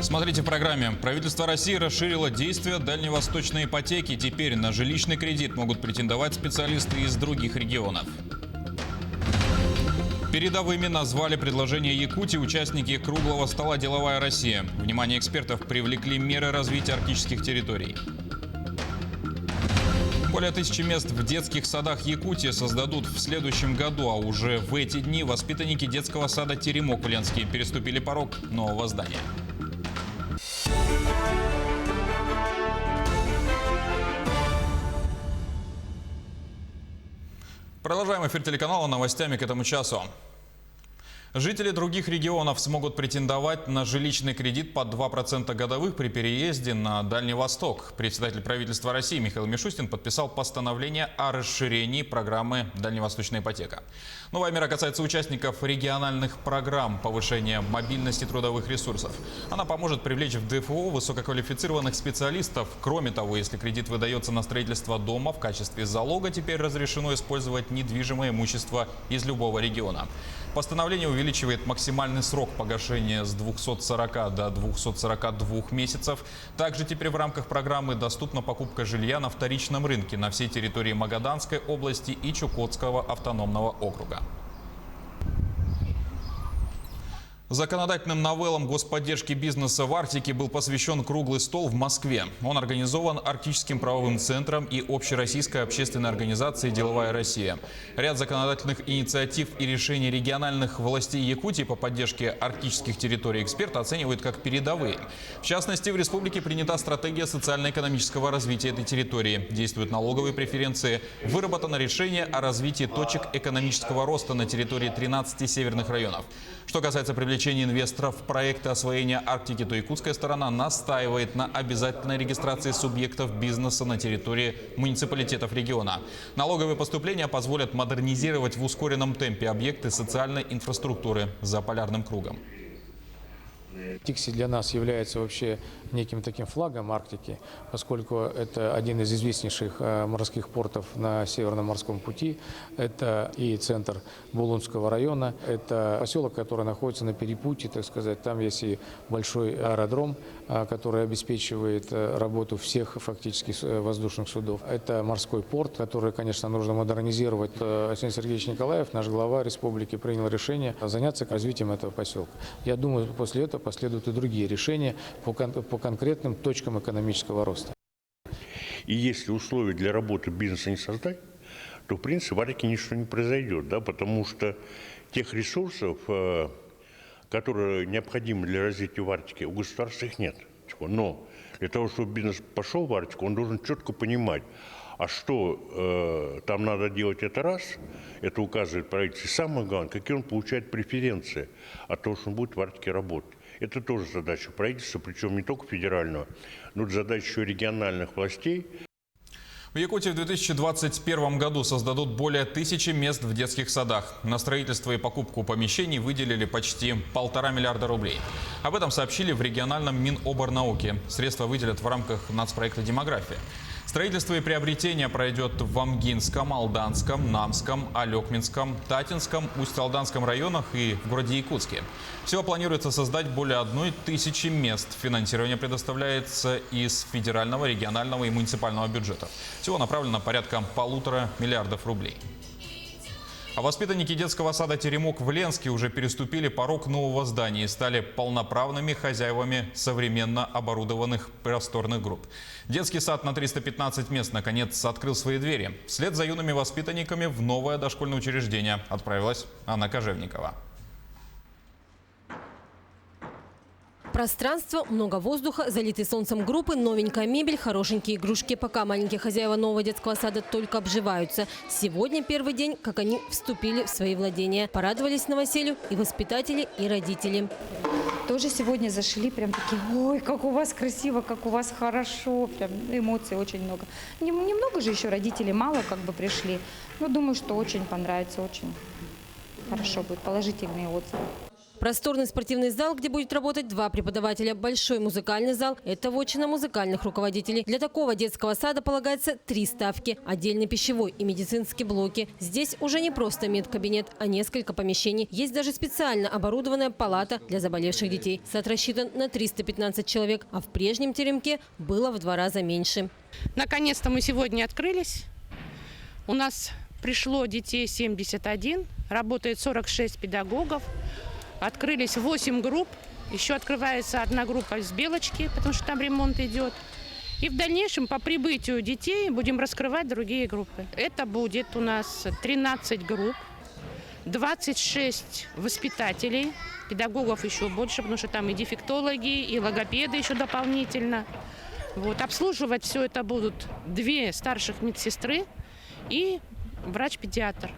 Смотрите в программе. Правительство России расширило действие дальневосточной ипотеки. Теперь на жилищный кредит могут претендовать специалисты из других регионов. Передовыми назвали предложение Якутии участники круглого стола «Деловая Россия». Внимание экспертов привлекли меры развития арктических территорий. Более 1000 мест в детских садах Якутии создадут в следующем году, а уже в эти дни воспитанники детского сада «Теремок» в Ленске переступили порог нового здания. Продолжаем эфир телеканала новостями к этому часу. Жители других регионов смогут претендовать на жилищный кредит под 2% годовых при переезде на Дальний Восток. Председатель правительства России Михаил Мишустин подписал постановление о расширении программы «Дальневосточная ипотека». Новая мера касается участников региональных программ повышения мобильности трудовых ресурсов. Она поможет привлечь в ДФО высококвалифицированных специалистов. Кроме того, если кредит выдается на строительство дома, в качестве залога теперь разрешено использовать недвижимое имущество из любого региона. Постановление увеличивает максимальный срок погашения с 240 до 242 месяцев. Также теперь в рамках программы доступна покупка жилья на вторичном рынке на всей территории Магаданской области и Чукотского автономного округа. Законодательным новеллам господдержки бизнеса в Арктике был посвящен круглый стол в Москве. Он организован Арктическим правовым центром и общероссийской общественной организацией «Деловая Россия». Ряд законодательных инициатив и решений региональных властей Якутии по поддержке арктических территорий эксперты оценивают как передовые. В частности, в республике принята стратегия социально-экономического развития этой территории. Действуют налоговые преференции. Выработано решение о развитии точек экономического роста на территории 13 северных районов. Что касается привлечения инвесторов в проекты освоения Арктики, то якутская сторона настаивает на обязательной регистрации субъектов бизнеса на территории муниципалитетов региона. Налоговые поступления позволят модернизировать в ускоренном темпе объекты социальной инфраструктуры за полярным кругом. Тикси для нас является вообще неким таким флагом Арктики, поскольку это один из известнейших морских портов на Северном морском пути. Это и центр Булунского района, это поселок, который находится на перепутье, так сказать. Там есть и большой аэродром, который обеспечивает работу всех фактически воздушных судов. Это морской порт, который, конечно, нужно модернизировать. Александр Сергеевич Николаев, наш глава республики, принял решение заняться развитием этого поселка. Я думаю, после этого последуют и другие решения по конкретным точкам экономического роста. И если условия для работы бизнеса не создать, то, в принципе, в Арктике ничего не произойдет, да, потому что тех ресурсов, которые необходимы для развития в Арктике, у государства их нет. Но для того, чтобы бизнес пошел в Арктику, он должен четко понимать, а что там надо делать, это раз, это указывает правительство. И самое главное, какие он получает преференции от того, что он будет в Арктике работать. Это тоже задача правительства, причем не только федерального, но и задача еще региональных властей. В Якутии в 2021 году создадут более 1000 мест в детских садах. На строительство и покупку помещений выделили почти 1,5 миллиарда рублей. Об этом сообщили в региональном Миноборнауки. Средства выделят в рамках нацпроекта «Демография». Строительство и приобретение пройдет в Амгинском, Алданском, Намском, Алекминском, Татинском, Усть-Алданском районах и в городе Якутске. Всего планируется создать более 1000 мест. Финансирование предоставляется из федерального, регионального и муниципального бюджетов. Всего направлено порядка 1,5 миллиарда рублей. А воспитанники детского сада «Теремок» в Ленске уже переступили порог нового здания и стали полноправными хозяевами современно оборудованных просторных групп. Детский сад на 315 мест наконец открыл свои двери. Вслед за юными воспитанниками в новое дошкольное учреждение отправилась Анна Кожевникова. Пространство, много воздуха, залитые солнцем группы, новенькая мебель, хорошенькие игрушки. Пока маленькие хозяева нового детского сада только обживаются. Сегодня первый день, как они вступили в свои владения. Порадовались новоселью и воспитатели, и родители. Тоже сегодня зашли, прям такие: ой, как у вас красиво, как у вас хорошо. Прям эмоций очень много. Немного же еще родителей, мало как бы пришли. Но думаю, что очень понравится, очень хорошо будет, положительные отзывы. Просторный спортивный зал, где будет работать 2 преподавателя. Большой музыкальный зал – это вотчина музыкальных руководителей. Для такого детского сада полагается 3 ставки. Отдельный пищевой и медицинский блоки. Здесь уже не просто медкабинет, а несколько помещений. Есть даже специально оборудованная палата для заболевших детей. Сад рассчитан на 315 человек, а в прежнем теремке было в 2 раза меньше. Наконец-то мы сегодня открылись. У нас пришло детей 71, работает 46 педагогов. Открылись 8 групп, еще открывается 1 группа из Белочки, потому что там ремонт идет. И в дальнейшем по прибытию детей будем раскрывать другие группы. Это будет у нас 13 групп, 26 воспитателей, педагогов еще больше, потому что там и дефектологи, и логопеды еще дополнительно. Вот. Обслуживать все это будут 2 старших медсестры и врач-педиатр.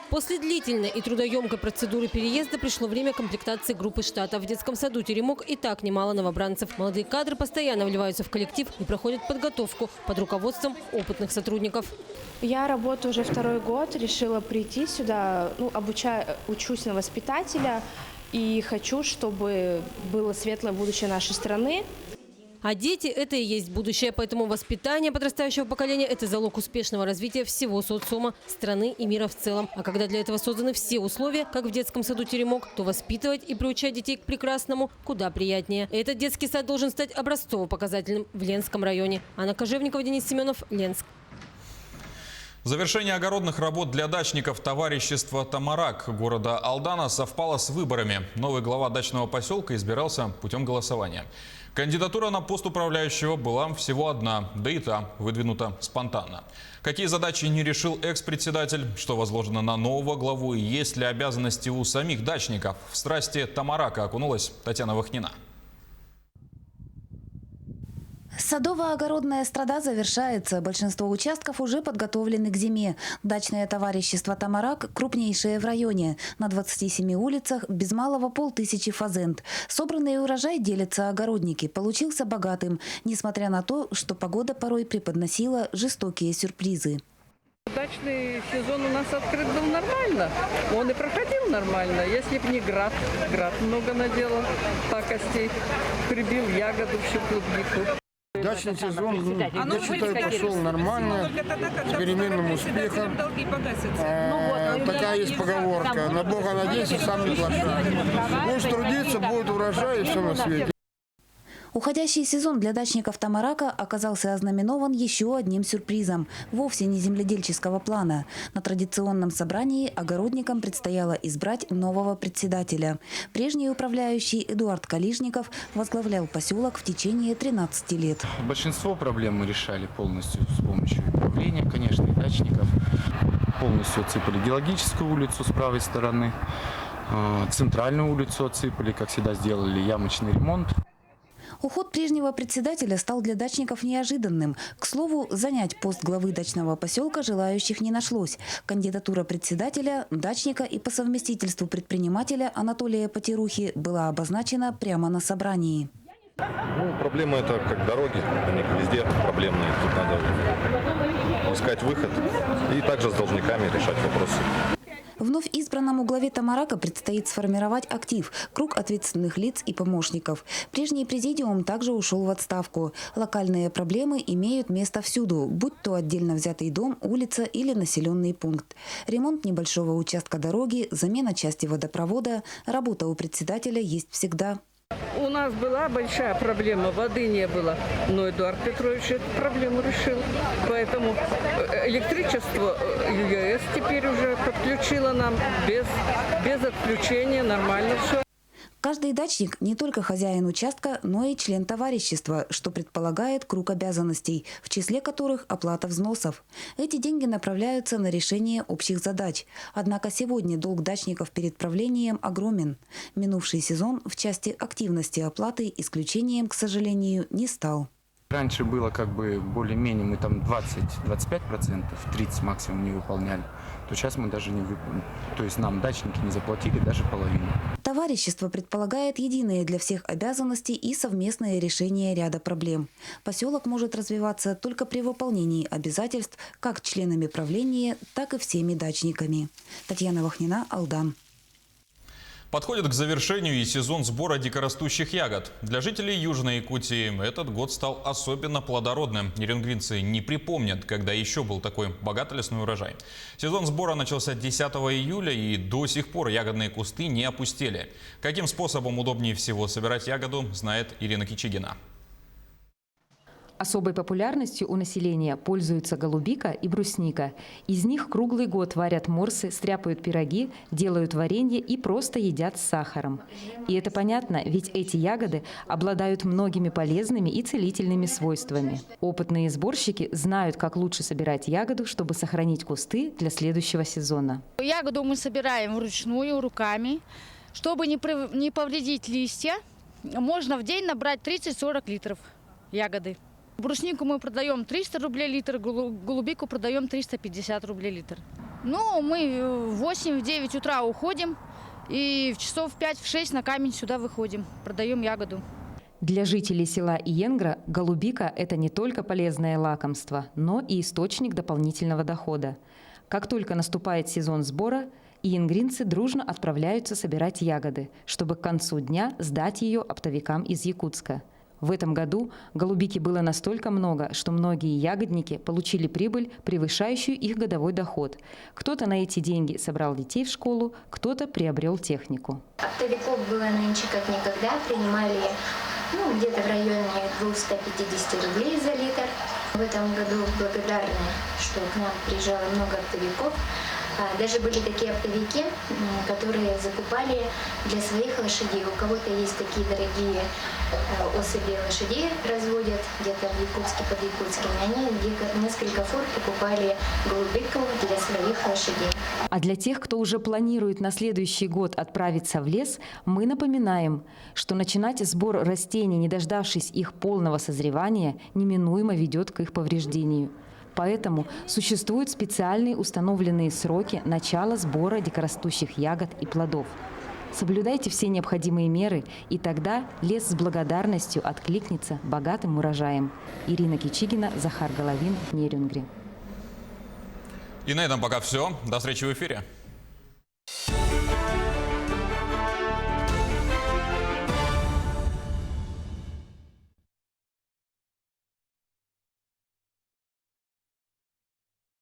После длительной и трудоемкой процедуры переезда пришло время комплектации группы штата. В детском саду «Теремок» и так немало новобранцев. Молодые кадры постоянно вливаются в коллектив и проходят подготовку под руководством опытных сотрудников. Я работаю уже 2-й год, решила прийти сюда, учусь на воспитателя и хочу, чтобы было светлое будущее нашей страны. А дети – это и есть будущее, поэтому воспитание подрастающего поколения – это залог успешного развития всего социума, страны и мира в целом. А когда для этого созданы все условия, как в детском саду «Теремок», то воспитывать и приучать детей к прекрасному куда приятнее. Этот детский сад должен стать образцово-показательным в Ленском районе. Анна Кожевникова, Денис Семенов, Ленск. Завершение огородных работ для дачников товарищества «Тамарак» города Алдана совпало с выборами. Новый глава дачного поселка избирался путем голосования. Кандидатура на пост управляющего была всего одна, да и та выдвинута спонтанно. Какие задачи не решил экс-председатель, что возложено на нового главу и есть ли обязанности у самих дачников? В страсти «Тамарака» окунулась Татьяна Вахнина. Садово-огородная страда завершается. Большинство участков уже подготовлены к зиме. Дачное товарищество «Тамарак» крупнейшее в районе. На 27 улицах без малого 500 фазенд. Собранный урожай делятся огородники. Получился богатым, несмотря на то, что погода порой преподносила жестокие сюрпризы. Дачный сезон у нас открыт был нормально. Он и проходил нормально, если бы не град. Град много наделал пакостей, прибил ягоду, всю клубнику. Дачный сезон, я считаю, прошел нормально, с переменным успехом. Такая есть поговорка: на Бога надейся, сам не плашай. Будешь трудиться, будет урожай и все на свете. Уходящий сезон для дачников Тамарака оказался ознаменован еще одним сюрпризом, вовсе не земледельческого плана. На традиционном собрании огородникам предстояло избрать нового председателя. Прежний управляющий Эдуард Калижников возглавлял поселок в течение 13 лет. Большинство проблем мы решали полностью с помощью управления, конечно, и дачников. Полностью отсыпали Геологическую улицу с правой стороны, центральную улицу отсыпали, как всегда сделали ямочный ремонт. Уход прежнего председателя стал для дачников неожиданным. К слову, занять пост главы дачного поселка желающих не нашлось. Кандидатура председателя, дачника и по совместительству предпринимателя Анатолия Потирухи была обозначена прямо на собрании. Проблемы это как дороги, они везде проблемные. Тут надо искать выход и также с должниками решать вопросы. Вновь избранному главе Тамарака предстоит сформировать актив, круг ответственных лиц и помощников. Прежний президиум также ушел в отставку. Локальные проблемы имеют место всюду, будь то отдельно взятый дом, улица или населенный пункт. Ремонт небольшого участка дороги, замена части водопровода, работа у председателя есть всегда. У нас была большая проблема, воды не было, но Эдуард Петрович эту проблему решил. Поэтому электричество ЮЭС теперь уже подключило нам без отключения, нормально все. Каждый дачник не только хозяин участка, но и член товарищества, что предполагает круг обязанностей, в числе которых оплата взносов. Эти деньги направляются на решение общих задач. Однако сегодня долг дачников перед правлением огромен. Минувший сезон в части активности оплаты исключением, к сожалению, не стал. Раньше было более-менее, мы там 20-25%, 30% максимум не выполняли. То сейчас мы даже не выполнили. То есть нам дачники не заплатили даже половину. Товарищество предполагает единые для всех обязанности и совместное решение ряда проблем. Поселок может развиваться только при выполнении обязательств как членами правления, так и всеми дачниками. Татьяна Вахнина, Алдан. Подходит к завершению и сезон сбора дикорастущих ягод. Для жителей Южной Якутии этот год стал особенно плодородным. Неренгринцы не припомнят, когда еще был такой богатый лесной урожай. Сезон сбора начался 10 июля, и до сих пор ягодные кусты не опустели. Каким способом удобнее всего собирать ягоду, знает Ирина Кичигина. Особой популярностью у населения пользуются голубика и брусника. Из них круглый год варят морсы, стряпают пироги, делают варенье и просто едят с сахаром. И это понятно, ведь эти ягоды обладают многими полезными и целительными свойствами. Опытные сборщики знают, как лучше собирать ягоду, чтобы сохранить кусты для следующего сезона. Ягоду мы собираем вручную, руками. Чтобы не повредить листья, можно в день набрать 30-40 литров ягоды. Бруснику мы продаем 300 рублей литр, голубику продаем 350 рублей литр. Ну, мы в 8-9 утра уходим и в часов 5-6 на камень сюда выходим, продаем ягоду. Для жителей села Иенгра голубика – это не только полезное лакомство, но и источник дополнительного дохода. Как только наступает сезон сбора, иенгринцы дружно отправляются собирать ягоды, чтобы к концу дня сдать ее оптовикам из Якутска. В этом году голубики было настолько много, что многие ягодники получили прибыль, превышающую их годовой доход. Кто-то на эти деньги собрал детей в школу, кто-то приобрел технику. Оптовиков было нынче как никогда. Принимали где-то в районе 250 рублей за литр. В этом году благодарны, что к нам приезжало много оптовиков. Даже были такие оптовики, которые закупали для своих лошадей. У кого-то есть такие дорогие особи лошадей, разводят где-то в Якутске, под Якутском. Они несколько фур покупали голубиков для своих лошадей. А для тех, кто уже планирует на следующий год отправиться в лес, мы напоминаем, что начинать сбор растений, не дождавшись их полного созревания, неминуемо ведет к их повреждению. Поэтому существуют специальные установленные сроки начала сбора дикорастущих ягод и плодов. Соблюдайте все необходимые меры, и тогда лес с благодарностью откликнется богатым урожаем. Ирина Кичигина, Захар Головин, Неренгри. И на этом пока все. До встречи в эфире.